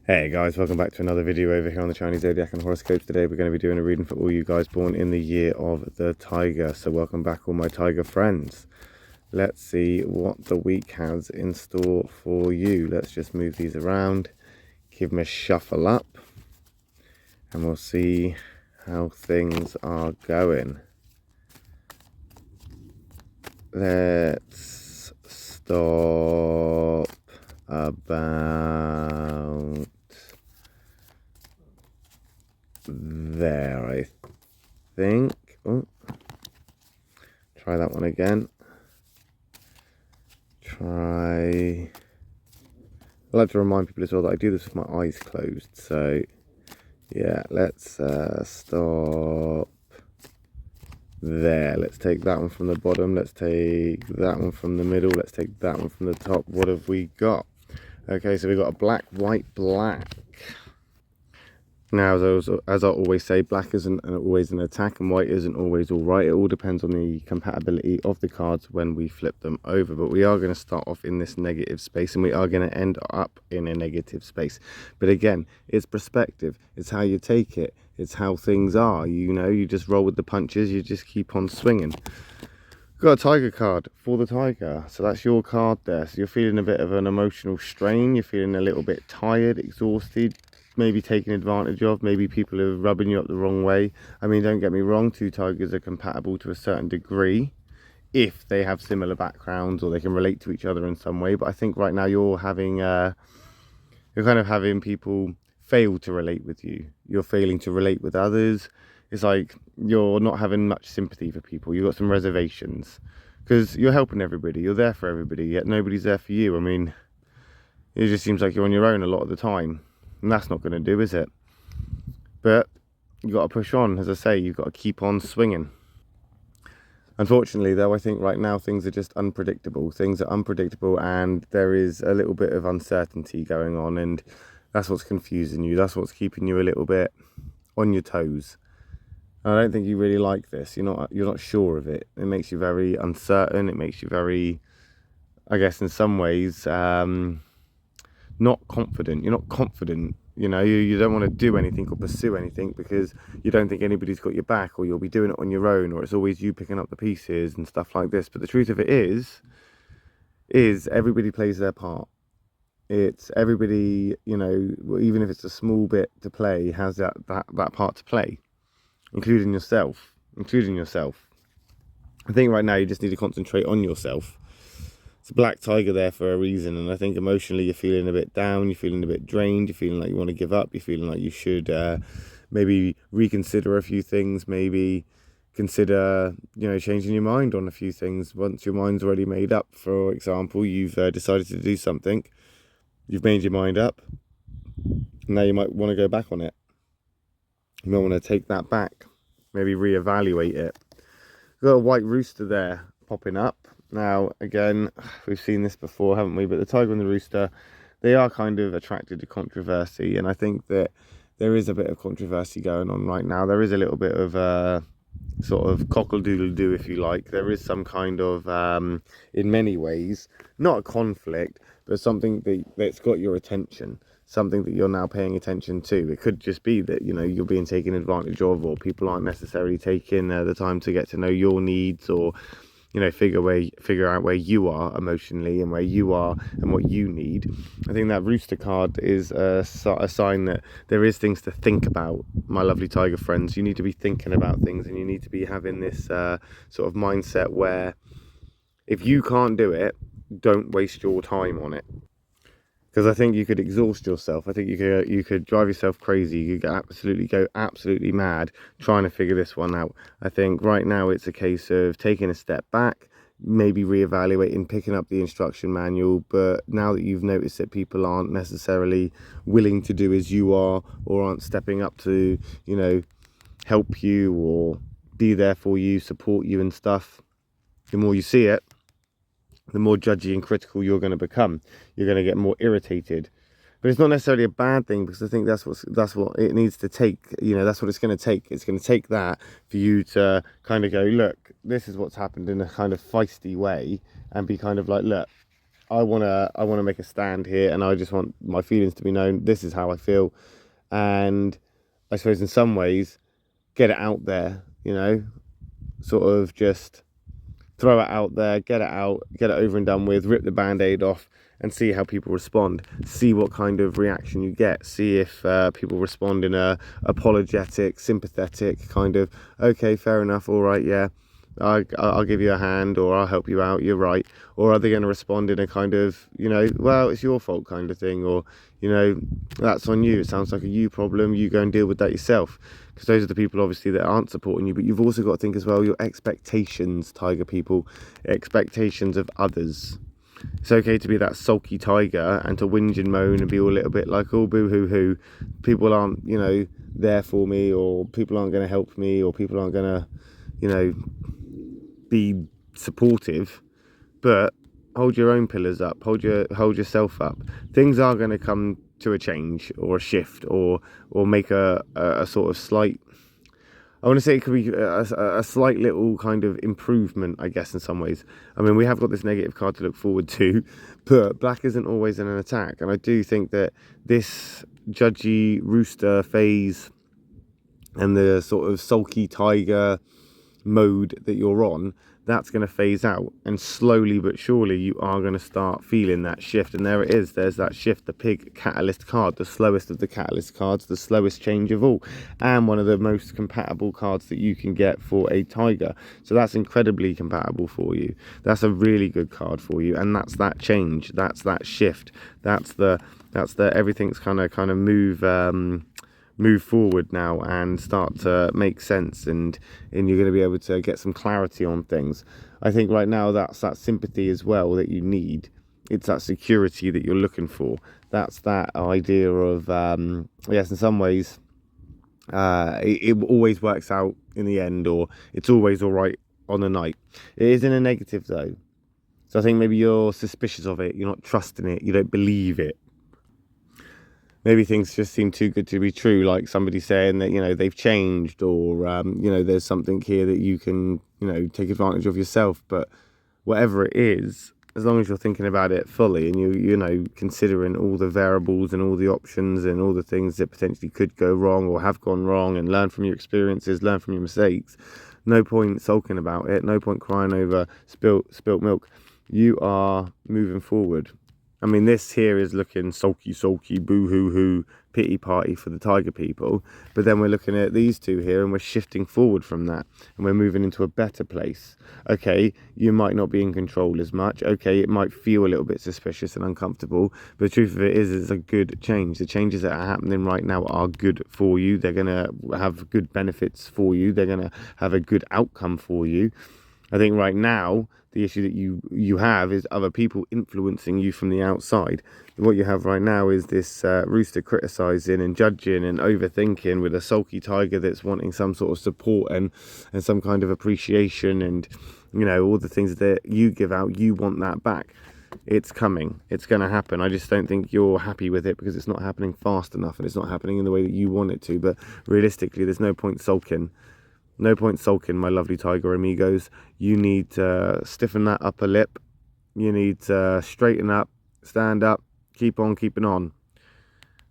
Hey guys, welcome back to another video over here on the Chinese Zodiac and horoscopes. Today we're going to be doing a reading for all you guys born in the year of the tiger. So welcome back all my tiger friends. Let's see what the week has in store for you. Let's just move these around, give them a shuffle up, and we'll see how things are going. Let's stop about there, I think. Oh, try that one again. I like to remind people as well that I do this with my eyes closed. So yeah, let's stop there. Let's take that one from the bottom. Let's take that one from the middle. Let's take that one from the top. What have we got? Okay, so we've got a black, white, black. Now, as I always say, black isn't always an attack and white isn't always all right. It all depends on the compatibility of the cards when we flip them over. But we are going to start off in this negative space and we are going to end up in a negative space. But again, it's perspective. It's how you take it. It's how things are. You know, you just roll with the punches. You just keep on swinging. Got a tiger card for the tiger. So that's your card there. So you're feeling a bit of an emotional strain. You're feeling a little bit tired, exhausted, maybe taken advantage of. Maybe people are rubbing you up the wrong way. I mean, don't get me wrong, two tigers are compatible to a certain degree if they have similar backgrounds or they can relate to each other in some way. But I think right now you're having you're kind of having people fail to relate with you. You're failing to relate with others. It's like you're not having much sympathy for people. You've got some reservations because you're helping everybody, you're there for everybody, yet nobody's there for you. I mean, it just seems like you're on your own a lot of the time. And that's not going to do, is it? But you got to push on. As I say, you've got to keep on swinging. Unfortunately, though, I think right now things are just unpredictable. Things are unpredictable and there is a little bit of uncertainty going on. And that's what's confusing you. That's what's keeping you a little bit on your toes. And I don't think you really like this. You're not sure of it. It makes you very uncertain. It makes you very, I guess, in some ways, not confident. You're not confident, you know. You don't want to do anything or pursue anything because you don't think anybody's got your back, or you'll be doing it on your own, or it's always you picking up the pieces and stuff like this. But the truth of it is everybody plays their part. It's everybody, you know, even if it's a small bit to play, has that part to play, including yourself. I think right now you just need to concentrate on yourself. It's a black tiger there for a reason, and I think emotionally you're feeling a bit down, you're feeling a bit drained, you're feeling like you want to give up, you're feeling like you should maybe reconsider a few things, maybe consider, you know, changing your mind on a few things once your mind's already made up. For example, you've decided to do something, you've made your mind up, now you might want to go back on it. You might want to take that back, maybe reevaluate it. We've got a white rooster there popping up. Now, again, we've seen this before, haven't we? But the tiger and the rooster, they are kind of attracted to controversy. And I think that there is a bit of controversy going on right now. There is a little bit of sort of cockle-doodle-doo, if you like. There is some kind of, in many ways, not a conflict, but something that's got your attention. Something that you're now paying attention to. It could just be that, you know, you're being taken advantage of, or people aren't necessarily taking the time to get to know your needs, or, you know, figure out where you are emotionally and where you are and what you need. I think that rooster card is a sign that there is things to think about, my lovely tiger friends. You need to be thinking about things, and you need to be having this sort of mindset where if you can't do it, don't waste your time on it. Because I think you could exhaust yourself. I think you could drive yourself crazy. You could go absolutely mad trying to figure this one out. I think right now it's a case of taking a step back, maybe reevaluating, picking up the instruction manual. But now that you've noticed that people aren't necessarily willing to do as you are, or aren't stepping up to, you know, help you or be there for you, support you and stuff, the more you see it, the more judgy and critical you're going to become. You're going to get more irritated. But it's not necessarily a bad thing, because I think that's what it needs to take. You know, that's what it's going to take. It's going to take that for you to kind of go, look, this is what's happened, in a kind of feisty way, and be kind of like, look, I wanna make a stand here, and I just want my feelings to be known. This is how I feel, and I suppose in some ways, get it out there. You know, sort of just throw it out there, get it out, get it over and done with, rip the band-aid off, and see how people respond. See what kind of reaction you get. See if people respond in a apologetic, sympathetic kind of, okay, fair enough, all right, yeah, I'll give you a hand, or I'll help you out, you're right. Or are they going to respond in a kind of, you know, well, it's your fault kind of thing, or, you know, that's on you, it sounds like a you problem, you go and deal with that yourself. Because those are the people obviously that aren't supporting you. But you've also got to think as well, your expectations, tiger people, expectations of others. It's okay to be that sulky tiger and to whinge and moan and be all a little bit like, oh, boo hoo hoo, people aren't, you know, there for me, or people aren't going to help me, or people aren't going to, you know, be supportive. But hold your own pillars up, hold yourself up. Things are going to come to a change or a shift, or make a sort of slight, I want to say it could be a slight little kind of improvement, I guess, in some ways. I mean, we have got this negative card to look forward to, but black isn't always an attack. And I do think that this judgy rooster phase and the sort of sulky tiger mode that you're on, that's going to phase out, and slowly but surely you are going to start feeling that shift. And there it is, there's that shift, the pig catalyst card, the slowest of the catalyst cards, the slowest change of all, and one of the most compatible cards that you can get for a tiger. So that's incredibly compatible for you. That's a really good card for you, and that's that change, that's that shift, that's the everything's kind of move forward now and start to make sense, and you're going to be able to get some clarity on things. I think right now that's that sympathy as well that you need. It's that security that you're looking for. That's that idea of yes, in some ways it always works out in the end, or it's always all right on the night. It is in a negative though, so I think maybe you're suspicious of it, you're not trusting it, you don't believe it. Maybe things just seem too good to be true, like somebody saying that, you know, they've changed, or, you know, there's something here that you can, you know, take advantage of yourself. But whatever it is, as long as you're thinking about it fully, and you know, considering all the variables and all the options and all the things that potentially could go wrong or have gone wrong, and learn from your experiences, learn from your mistakes, no point sulking about it, no point crying over spilt milk. You are moving forward. I mean, this here is looking sulky, boo-hoo-hoo, pity party for the tiger people. But then we're looking at these two here, and we're shifting forward from that, and we're moving into a better place. Okay, you might not be in control as much. Okay, it might feel a little bit suspicious and uncomfortable. But the truth of it is, it's a good change. The changes that are happening right now are good for you. They're going to have good benefits for you. They're going to have a good outcome for you. I think right now, the issue that you have is other people influencing you from the outside. What you have right now is this rooster criticizing and judging and overthinking, with a sulky tiger that's wanting some sort of support and some kind of appreciation, and, you know, all the things that you give out, you want that back. It's coming, it's going to happen. I just don't think you're happy with it because it's not happening fast enough, and it's not happening in the way that you want it to. But realistically, there's no point sulking. No point sulking, my lovely tiger amigos. You need to stiffen that upper lip. You need to straighten up, stand up, keep on keeping on.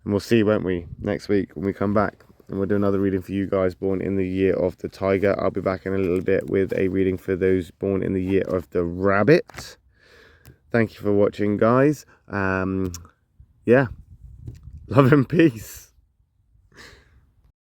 And we'll see, won't we, next week when we come back. And we'll do another reading for you guys born in the year of the tiger. I'll be back in a little bit with a reading for those born in the year of the rabbit. Thank you for watching, guys. Yeah, love and peace.